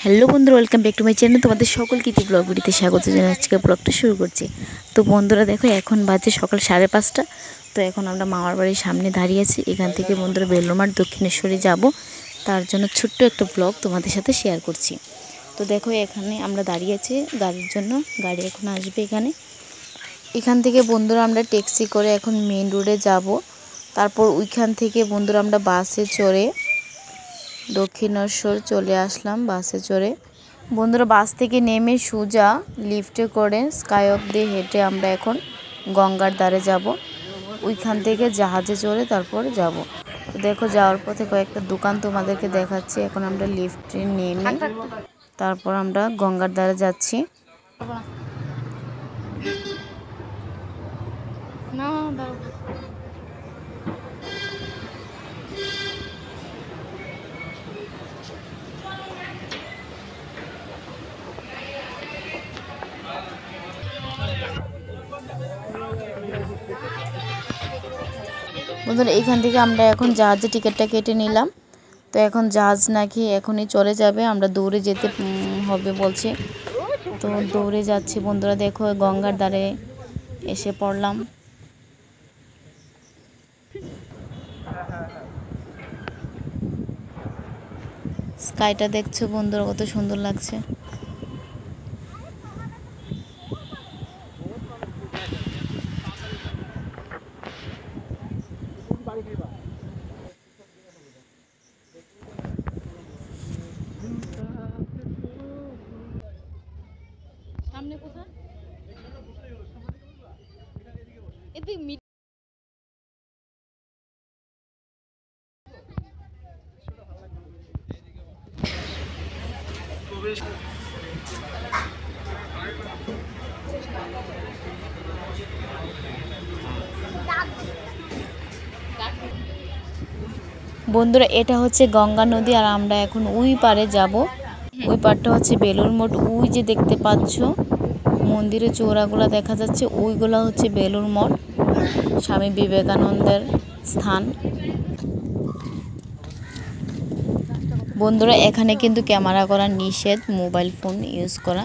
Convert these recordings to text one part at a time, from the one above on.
Hello বন্ধুরা, welcome back to my channel. তোমাদের সকলকে ব্লগ ভিডিওতে স্বাগত জানাই। আজকে ব্লগটা শুরু করছি। তো বন্ধুরা দেখো, এখন বাজে সকাল 5:30। তো এখন আমরা মামার বাড়ির সামনে দাঁড়িয়ে আছি। এখান থেকে বন্ধুরা বেলুড় দক্ষিণেশ্বরে যাব, তার জন্য ছোট্ট একটা ব্লগ তোমাদের সাথে শেয়ার করছি। তো দেখো, এখানে আমরা দাঁড়িয়ে আছি গাড়ির জন্য। গাড়ি এখন আসবে এখান থেকে বন্ধুরা আমরা ট্যাক্সি করে এখন মেন রোডে যাব। তারপর ওইখান থেকে বন্ধুরা আমরা বাসে চড়ে দক্ষিণেশ্বর চলে আসলাম বাসে চড়ে। বন্ধুরা বাস থেকে নেমে সোজা লিফটে করে স্কাই অবধি হেঁটে আমরা এখন গঙ্গার ধারে যাব। ওইখান থেকে জাহাজে চড়ে তারপর যাব। তো দেখো, যাওয়ার পথে কয়েকটা দোকান তোমাদেরকে দেখাচ্ছি। এখন আমরা লিফটে নেমে তারপর আমরা গঙ্গার ধারে যাচ্ছি। বন্ধুরা এইখান থেকে আমরা এখন জাহাজে টিকিটটা কেটে নিলাম। তো এখন জাহাজ নাকি এখনই চলে যাবে, আমরা দৌড়ে যেতে হবে বলছে। তো দৌড়ে যাচ্ছি বন্ধুরা। দেখো, গঙ্গার ধারে এসে পড়লাম। স্কাইটা দেখছো বন্ধুরা, কত সুন্দর লাগছে। সামনে কোথায়? বন্ধুরা এটা হচ্ছে গঙ্গা নদী, আর আমরা এখন ওই পারে যাব। ওই পারটা হচ্ছে বেলুড় মঠ। ওই যে দেখতে পাচ্ছ মন্দিরের চূড়াগুলো দেখা যাচ্ছে, ওইগুলো হচ্ছে বেলুড় মঠ, স্বামী বিবেকানন্দের স্থান। বন্ধুরা এখানে কিন্তু ক্যামেরা করা নিষেধ, মোবাইল ফোন ইউজ করা।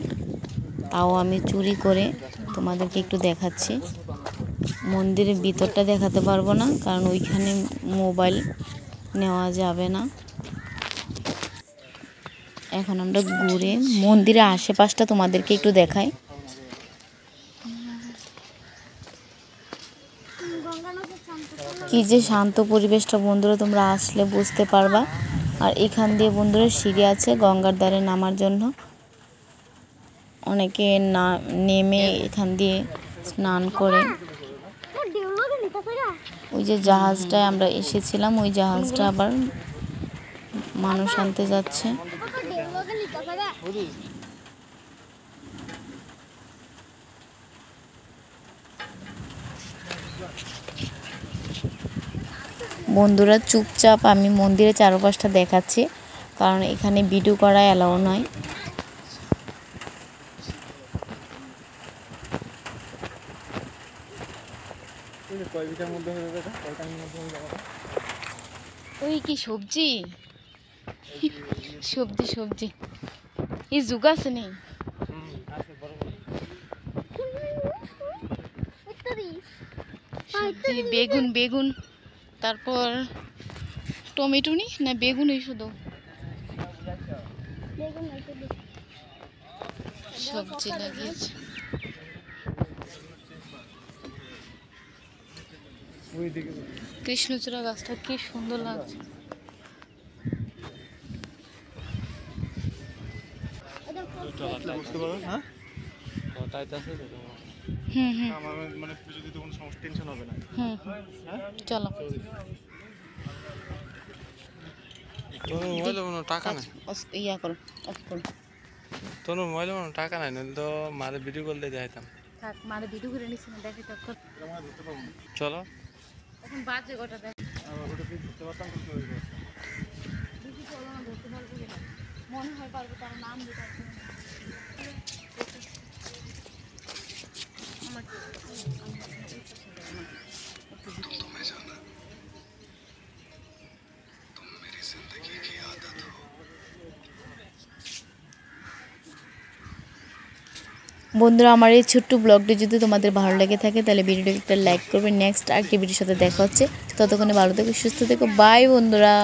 তাও আমি চুরি করে তোমাদেরকে একটু দেখাচ্ছি। মন্দিরের ভিতরটা দেখাতে পারবো না, কারণ ওইখানে মোবাইল নেওয়া যাবে না। এখন আমরা ঘুরে মন্দিরের আশেপাশটা তোমাদেরকে একটু দেখাই। কি যে শান্ত পরিবেশটা বন্ধুরা, তোমরা আসলে বুঝতে পারবা। আর এখান দিয়ে বন্ধুরা সিঁড়ি আছে গঙ্গার ধারে নামার জন্য। অনেকে নেমে এখান দিয়ে স্নান করে। ওই যে জাহাজটায় আমরা এসেছিলাম, ওই জাহাজটা আবার মানুষ আনতে যাচ্ছে। বন্ধুরা চুপচাপ আমি মন্দিরের চারপাশটা দেখাচ্ছি, কারণ এখানে ভিডিও করা অ্যালাউ নয়। ওই কি সবজি সবজি সবজি এই যুগ আছে নেই। সবজি বেগুন বেগুন, তারপর টমেটো নি না বেগুন, এই শুধু সবজি লাগিয়েছে। কৃষ্ণচূড়া গাছটা কি সুন্দর লাগছে। চলো টাকা নাই, ইয়া করো, অফ করো। তোর মোবাইলে টাকা নাই, নইলে তো মারে ভিডিও কল দিয়ে দেখাইতাম। থাক, মারে ভিডিও করে নিছি না, দেখি তখন। চলো এখন বাজে কটা দেখ। মনে হয় পারবো, তার নাম দিতে বন্ধুরা আমার এই ছোট্ট ব্লগটি যদি তোমাদের ভালো লেগে থাকে তাহলে ভিডিওটি একটা লাইক করবে। নেক্সট আরেকটি ভিডিওর সাথে দেখা হচ্ছে, ততক্ষণে ভালো থেকো, সুস্থ থেকো, বাই বন্ধুরা।